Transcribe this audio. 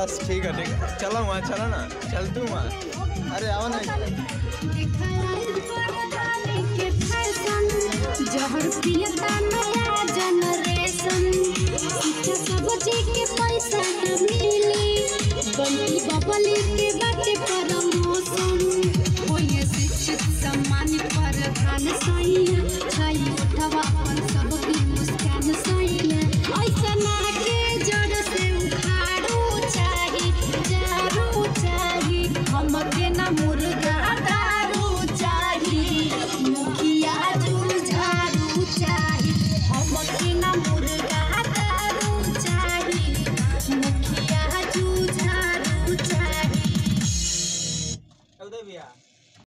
बस ठीक है चलो वहाँ चलो ना चल तू वहाँ अरे आओ ना जहर पियता नया जनरेशन शिक्षा सब चीज के पैसा न मिली बंटी बबली के बाटे प्रमोशन होए शिक्षित सम्मानित प्रधान सही छई उठवा अपन सबकी मुस्कान सही ऐसा ना के जड़ से उखाड़ू चाही जारू चाही हम के ना